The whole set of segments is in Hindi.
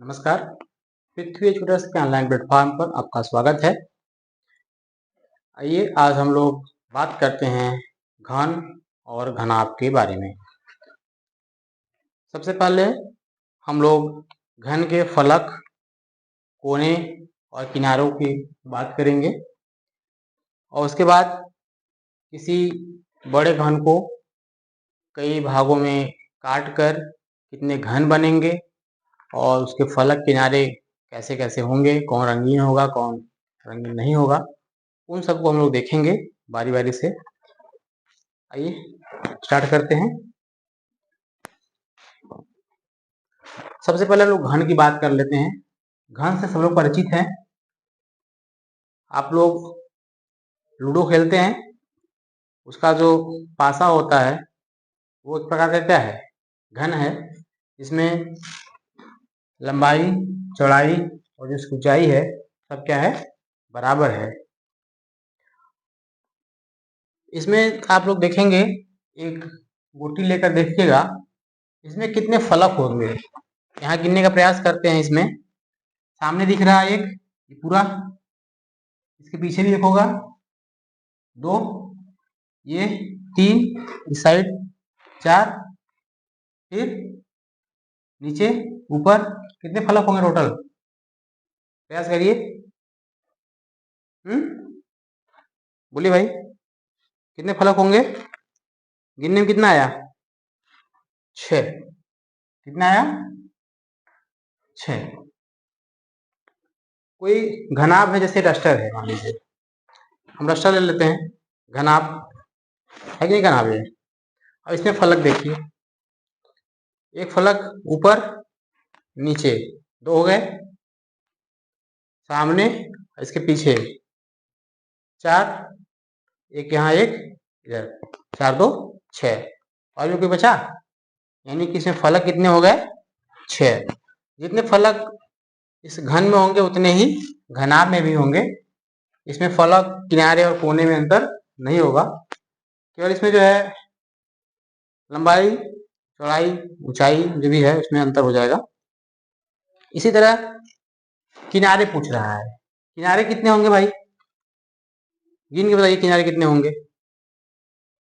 नमस्कार। पृथ्वी ट्यूटर्स के ऑनलाइन प्लेटफॉर्म पर आपका स्वागत है। आइए आज हम लोग बात करते हैं घन और घनाभ के बारे में। सबसे पहले हम लोग घन के फलक, कोने और किनारों की बात करेंगे और उसके बाद किसी बड़े घन को कई भागों में काट कर कितने घन बनेंगे और उसके फलक किनारे कैसे कैसे होंगे, कौन रंगीन होगा कौन रंगीन नहीं होगा, उन सबको हम लोग देखेंगे बारी बारी से। आइए स्टार्ट करते हैं। सबसे पहले हम लोग घन की बात कर लेते हैं। घन से सब लोग परिचित हैं। आप लोग लूडो खेलते हैं, उसका जो पासा होता है वो एक प्रकार का क्या है, घन है। इसमें लंबाई, चौड़ाई और जो ऊंचाई है सब क्या है, बराबर है। इसमें आप लोग देखेंगे, एक गोटी लेकर देखिएगा, इसमें कितने फलक होंगे। यहाँ गिनने का प्रयास करते हैं। इसमें सामने दिख रहा है एक, पूरा, इसके पीछे भी एक होगा, दो, ये तीन, इस साइड चार, फिर नीचे ऊपर, कितने फलक होंगे टोटल, प्रयास करिए। बोलिए भाई, कितने फलक होंगे? गिनने में कितना आया? 6। कितना आया? 6। कोई घनाभ है, जैसे डस्टर है, मान लीजिए हम डस्टर ले लेते हैं, घनाभ है कि नहीं? घनाभ है। अब इसमें फलक देखिए, एक फलक ऊपर नीचे, 2 हो गए, सामने इसके पीछे 4, एक यहाँ एक इधर, 4 2 6। और भी कोई बचा? यानी कि इसमें फलक कितने हो गए? 6। जितने फलक इस घन में होंगे उतने ही घनाभ में भी होंगे। इसमें फलक, किनारे और कोने में अंतर नहीं होगा, केवल इसमें जो है लंबाई, चौड़ाई, ऊंचाई जो भी है उसमें अंतर हो जाएगा। इसी तरह किनारे पूछ रहा है, किनारे कितने होंगे भाई? गिन के बताइए किनारे कितने होंगे,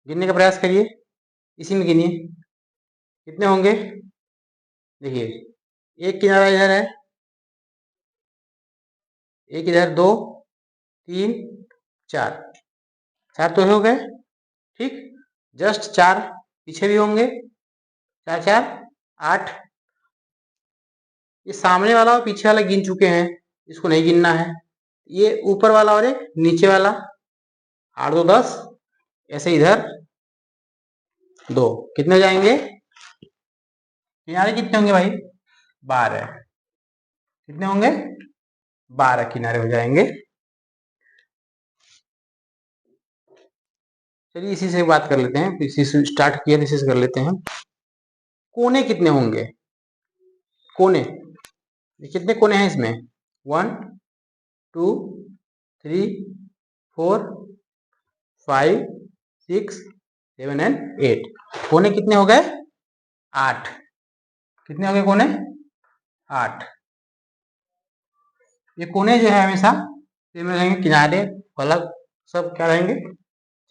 गिनने का प्रयास करिए, इसी में गिनिए कितने होंगे। देखिए, एक किनारा इधर है, एक इधर, 2 3 4, 4 तो हो गए, ठीक। जस्ट 4 पीछे भी होंगे, 4 4 8। ये सामने वाला और पीछे वाला गिन चुके हैं, इसको नहीं गिनना है। ये ऊपर वाला और एक नीचे वाला, 8 2 10, ऐसे इधर 2, कितने हो जाएंगे? किनारे कितने होंगे भाई? 12। कितने होंगे? 12 किनारे हो जाएंगे। चलिए इसी से बात कर लेते हैं, इसी से स्टार्ट किया, इसी से कर लेते हैं। कोने कितने होंगे? कोने कितने कोने हैं इसमें? 1 2 3 4 5 6 7 एंड 8। कोने कितने हो गए? 8। कितने हो गए कोने? 8। ये कोने जो है हमेशा में रहेंगे, किनारे फलक सब क्या रहेंगे,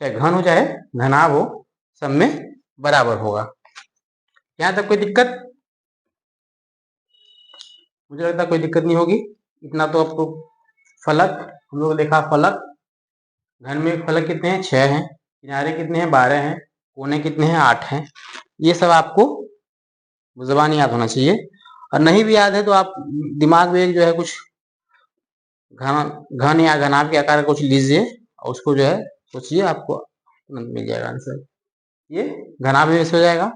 चाहे घन हो चाहे घनाभ हो, सब में बराबर होगा। यहाँ तक कोई दिक्कत? मुझे लगता है कोई दिक्कत नहीं होगी। इतना तो आपको फलक, हम लोग देखा फलक, घन में फलक कितने हैं? 6 हैं। किनारे कितने हैं? 12 हैं। कोने कितने हैं? 8 हैं। ये सब आपको जुबान याद होना चाहिए, और नहीं भी याद है तो आप दिमाग में जो है कुछ घन या घनाभ के आकार कुछ लीजिए और उसको जो है सोचिए, आपको मिल जाएगा आंसर। ये घनाभ में हो जाएगा।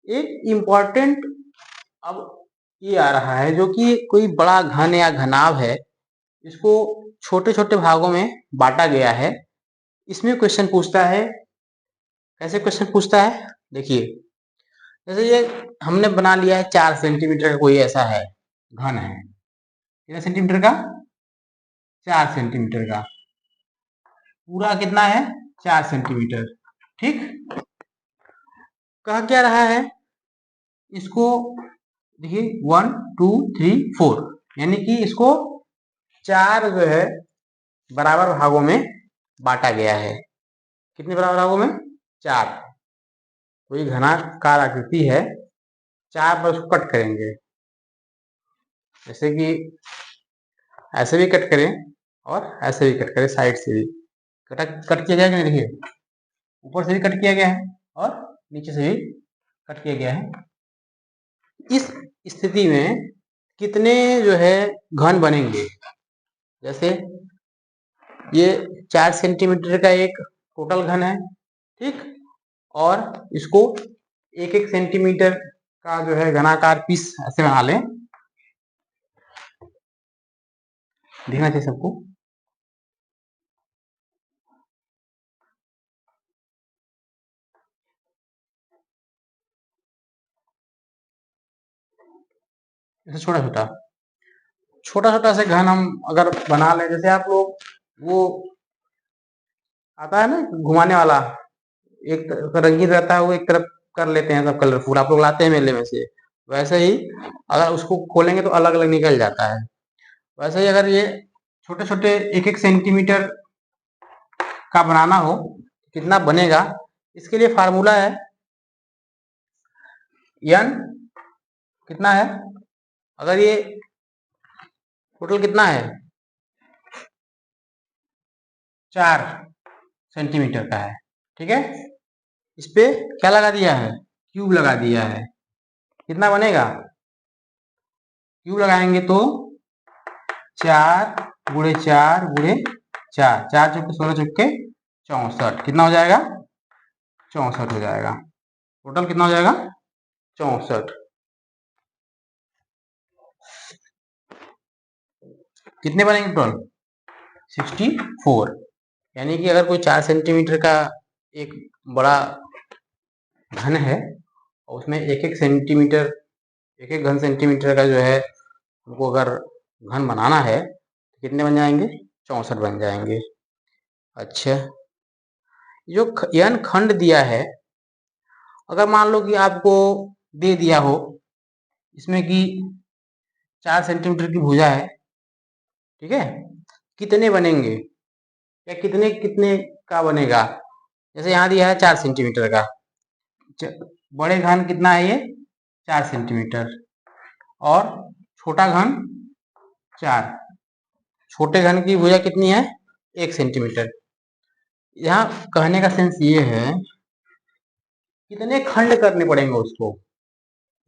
एक इम्पॉर्टेंट अब ये आ रहा है, जो कि कोई बड़ा घन या घनाभ है, इसको छोटे छोटे भागों में बांटा गया है। इसमें क्वेश्चन पूछता है, कैसे क्वेश्चन पूछता है? देखिए, जैसे ये हमने बना लिया है 4 सेंटीमीटर का कोई ऐसा है, घन है, कितने सेंटीमीटर का? 4 सेंटीमीटर का। पूरा कितना है? 4 सेंटीमीटर, ठीक। कह क्या रहा है? इसको देखिए 1 2 3 4, यानी कि इसको 4 जो है बराबर भागों में बांटा गया है। कितने बराबर भागों में? 4। कोई घनाकार आकृति है, 4 पर उसको कट करेंगे, जैसे कि ऐसे भी कट करें और ऐसे भी कट करें, साइड से भी कट किया जाएगा। देखिए ऊपर से भी कट किया गया है और नीचे से भी कट किया गया है। इस स्थिति में कितने जो है घन बनेंगे? जैसे ये 4 सेंटीमीटर का एक टोटल घन है, ठीक, और इसको 1-1 सेंटीमीटर का जो है घनाकार पीस ऐसे बना लें। देखना चाहिए सबको। ऐसे छोटा छोटा छोटा छोटा से घन हम अगर बना लें, जैसे आप लोग वो आता है ना घुमाने वाला, एक रंगीन रहता है, वो एक तरफ कर लेते हैं सब कलरफुल, आप लोग लाते हैं मेले में से, वैसे ही अगर उसको खोलेंगे तो अलग अलग निकल जाता है। वैसे ही अगर ये छोटे छोटे 1-1 सेंटीमीटर का बनाना हो, कितना बनेगा? इसके लिए फार्मूला है n, कितना है? अगर ये टोटल कितना है? 4 सेंटीमीटर का है, ठीक है। इस पे क्या लगा दिया है? क्यूब लगा दिया है। कितना बनेगा? क्यूब लगाएंगे तो 4 गुणे 4 गुणे 4, 4 चौके 16 चौके 64, कितना हो जाएगा? 64 हो जाएगा। टोटल कितना हो जाएगा? 64। कितने बनेंगे टोटल? 64। यानी कि अगर कोई 4 सेंटीमीटर का एक बड़ा घन है और उसमें 1-1 सेंटीमीटर, 1-1 घन सेंटीमीटर का जो है हमको अगर घन बनाना है तो कितने बन जाएंगे? 64 बन जाएंगे। अच्छा, जो n खंड दिया है, अगर मान लो कि आपको दे दिया हो इसमें कि 4 सेंटीमीटर की भुजा है, ठीक है, कितने बनेंगे या कितने कितने का बनेगा? जैसे यहाँ दिया है 4 सेंटीमीटर का, बड़े घन कितना है ये? 4 सेंटीमीटर, और छोटा घन 4। छोटे घन की भुजा कितनी है? 1 सेंटीमीटर। यहाँ कहने का सेंस ये है कितने खंड करने पड़ेंगे उसको,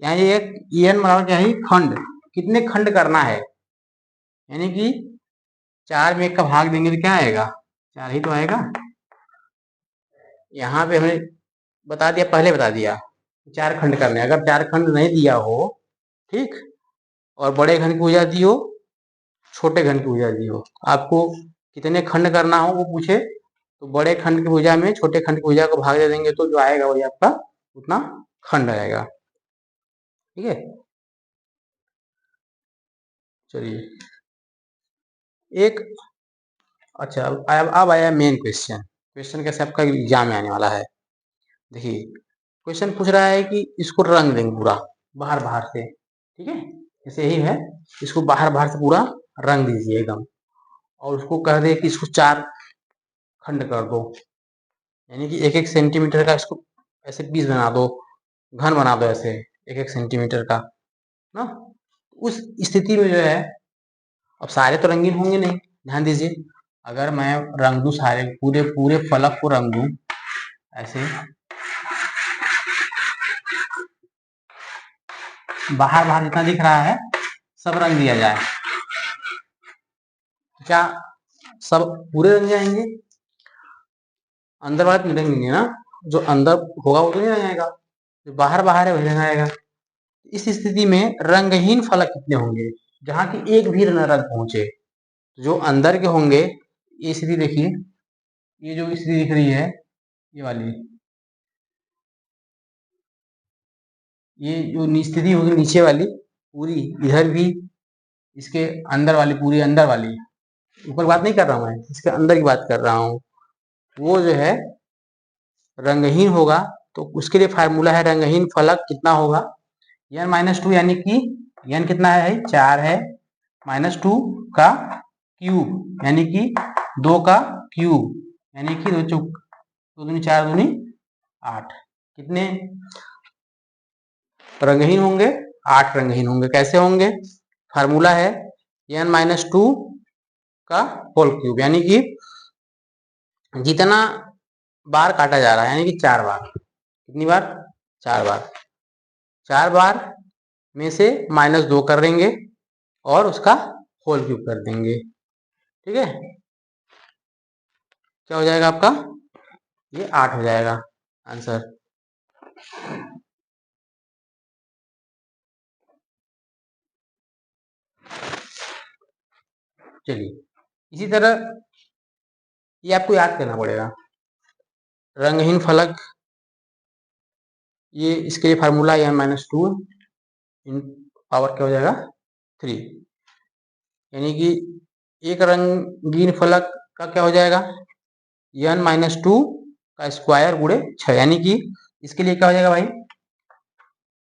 यहाँ ये एक en बराबर क्या है? खंड। कितने खंड करना है? यानी कि 4 में 1 का भाग देंगे तो क्या आएगा? 4 ही तो आएगा। यहाँ पे हमें बता दिया, पहले बता दिया 4 खंड करने। अगर 4 खंड नहीं दिया हो, ठीक, और बड़े घन की भुजा दी हो, छोटे घन की भुजा दी हो, आपको कितने खंड करना हो वो पूछे तो बड़े खंड की भुजा में छोटे खंड की भुजा को भाग दे देंगे तो जो आएगा वही आपका उतना खंड आएगा, ठीक है। चलिए एक, अच्छा अब आया मेन क्वेश्चन। क्वेश्चन कैसे आपका एग्जाम में आने वाला है। देखिए क्वेश्चन पूछ रहा है कि इसको रंग देंगे पूरा बाहर बाहर से, ठीक है, जैसे यही है, इसको बाहर बाहर से पूरा रंग दीजिए एकदम, और उसको कह दे कि इसको 4 खंड कर दो, यानी कि 1-1 सेंटीमीटर का इसको ऐसे पीस बना दो, घन बना दो ऐसे 1-1 सेंटीमीटर का ना। उस स्थिति में जो है, अब सारे तो रंगीन होंगे नहीं, ध्यान दीजिए, अगर मैं रंग दूं सारे पूरे पूरे फलक को रंग दूं ऐसे, बाहर बाहर जितना दिख रहा है सब रंग दिया जाए, क्या सब पूरे रंग जाएंगे? अंदर वाला नहीं रंगेंगे ना, जो अंदर होगा वो तो नहीं रंगेगा, जो बाहर बाहर है वही रंगाएगा। इस स्थिति में रंगहीन फलक कितने होंगे जहां की एक भी रंग पहुंचे? जो अंदर के होंगे, ये स्थिति देखिए, ये जो स्थिति दिख रही है ये वाली, ये जो स्थिति होगी नीचे वाली पूरी, इधर भी इसके अंदर वाली पूरी, अंदर वाली, ऊपर बात नहीं कर रहा हूं मैं, इसके अंदर की बात कर रहा हूं, वो जो है रंगहीन होगा। तो उसके लिए फार्मूला है रंगहीन फलक कितना होगा? n माइनस टू यानी कि n कितना है 4 है, माइनस 2 का क्यूब यानी कि 2 का क्यूब यानी कि 2 दूनी 4 दूनी 8। कितने रंगहीन होंगे? 8 रंगहीन होंगे। कैसे होंगे? फार्मूला है n माइनस टू का होल क्यूब यानी कि जितना बार काटा जा रहा है यानी कि 4 बार। कितनी बार? 4 बार। 4 बार में से माइनस 2 कर देंगे और उसका होल क्यूब कर देंगे। ठीक है, क्या हो जाएगा आपका? ये 8 हो जाएगा आंसर। चलिए, इसी तरह ये आपको याद करना पड़ेगा। रंगहीन फलक, ये इसके लिए फार्मूला n माइनस टू इन पावर क्या हो जाएगा 3, यानी कि एक रंगीन फलक का क्या हो जाएगा n माइनस टू का स्क्वायर गुणे 6, यानी कि इसके लिए क्या हो जाएगा भाई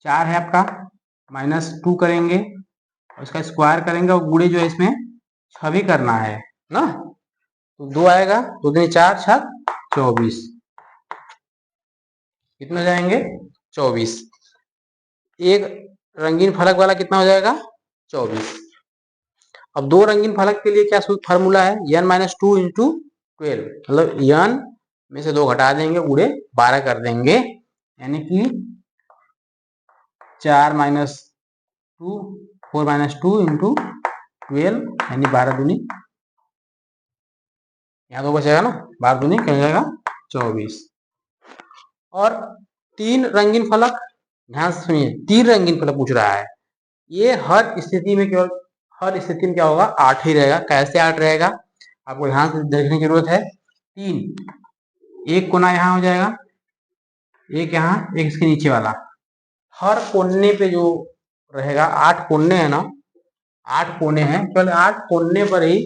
4 है आपका, माइनस 2 करेंगे और इसका स्क्वायर करेंगे और गुणे जो है इसमें 6 भी करना है ना, तो 2 आएगा, 2 दूनी 4 6 24। कितने जाएंगे 24। एक रंगीन फलक वाला कितना हो जाएगा 24। अब दो रंगीन फलक के लिए क्या फार्मूला है n माइनस टू इंटू 12, मतलब n में से 2 घटा देंगे गुणे 12 कर देंगे, यानी कि 4 माइनस 2 4 माइनस 2 इंटू 12 यानी 12 दूनी, यहाँ 2 बचेगा ना, 12 दूनी क्या हो जाएगा 24। और 3 रंगीन फलक, ध्यान से सुनिए, 3 रंगीन फलक पूछ रहा है। ये हर स्थिति में केवल हर स्थिति में क्या होगा 8 ही रहेगा। कैसे 8 रहेगा आपको ध्यान से देखने की जरूरत है। 3 एक कोना यहाँ हो जाएगा, एक यहाँ, एक इसके नीचे वाला, हर कोने पे जो रहेगा 8 कोने है ना, 8 कोने हैं, केवल 8 कोने पर ही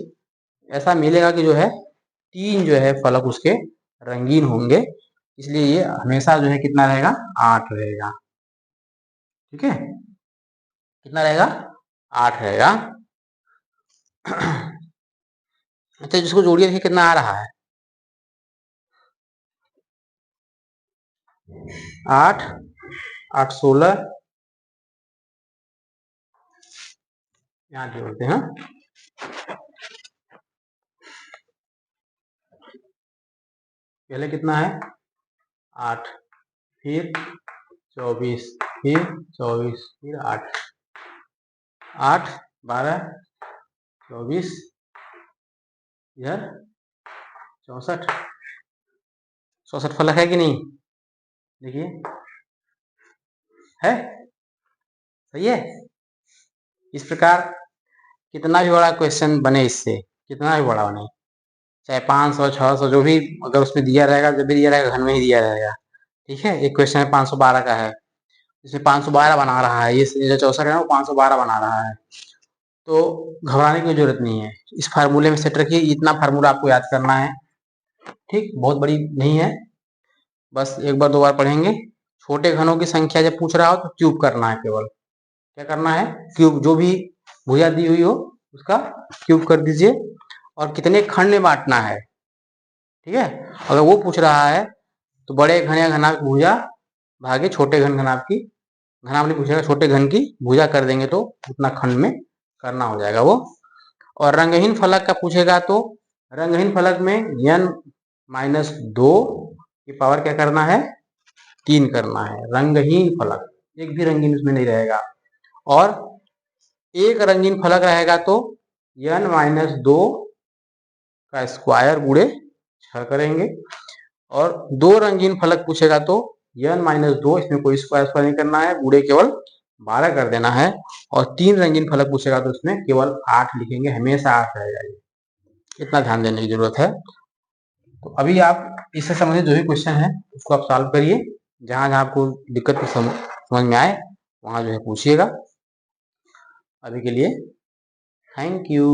ऐसा मिलेगा कि जो है 3 जो है फलक उसके रंगीन होंगे, इसलिए ये हमेशा जो है कितना रहेगा 8 रहेगा। ठीक है, कितना रहेगा 8 रहेगा। अच्छा, जिसको जोड़िए देखिए कितना आ रहा है 8 8 16, यहाँ जोड़ते हैं। पहले कितना है 8, फिर 24, फिर 24, फिर 8 8 12 24 इधर 64 64 फलक है कि नहीं? देखिए है, सही है। इस प्रकार कितना भी बड़ा क्वेश्चन बने, इससे कितना भी बड़ा बने, चाहे 500 600 जो भी, अगर उसमें दिया रहेगा, जब भी दिया रहेगा घर में ही दिया रहेगा। ठीक है, एक क्वेश्चन है 512 का है, इसमें 512 बना रहा है, ये जो 64 है वो 512 बना रहा है, तो घबराने की जरूरत नहीं है। इस फार्मूले में सेट रखिए, इतना फार्मूला आपको याद करना है। ठीक, बहुत बड़ी नहीं है, बस एक बार 2 बार पढ़ेंगे। छोटे घनों की संख्या जब पूछ रहा हो तो क्यूब करना है, केवल क्या करना है क्यूब, जो भी भुजा दी हुई हो उसका क्यूब कर दीजिए और कितने खंड में बांटना है। ठीक है, अगर वो पूछ रहा है तो बड़े घन या घनाभ भुजा भागे छोटे घन घनाभ की, घनाभ नहीं पूछेगा, छोटे घन की भुजा कर देंगे तो उतना खंड में करना हो जाएगा वो। और रंगहीन फलक का पूछेगा तो रंगहीन फलक में n माइनस 2 की पावर क्या करना है 3 करना है। रंगहीन फलक, एक भी रंगीन उसमें नहीं रहेगा। और एक रंगीन फलक रहेगा तो n माइनस 2 का स्क्वायर गुणे 6 करेंगे। और 2 रंगीन फलक पूछेगा तो n माइनस 2, इसमें कोई स्क्वायर नहीं करना है, गुणे केवल 12 कर देना है। और 3 रंगीन फलक पूछेगा तो उसमें केवल 8 लिखेंगे, हमेशा 8 रहेगा। इतना ध्यान देने की जरूरत है। तो अभी आप इससे संबंधित जो भी क्वेश्चन है उसको आप सॉल्व करिए, जहां जहां आपको दिक्कत समझ में आए वहां जो है पूछिएगा। अभी के लिए थैंक यू।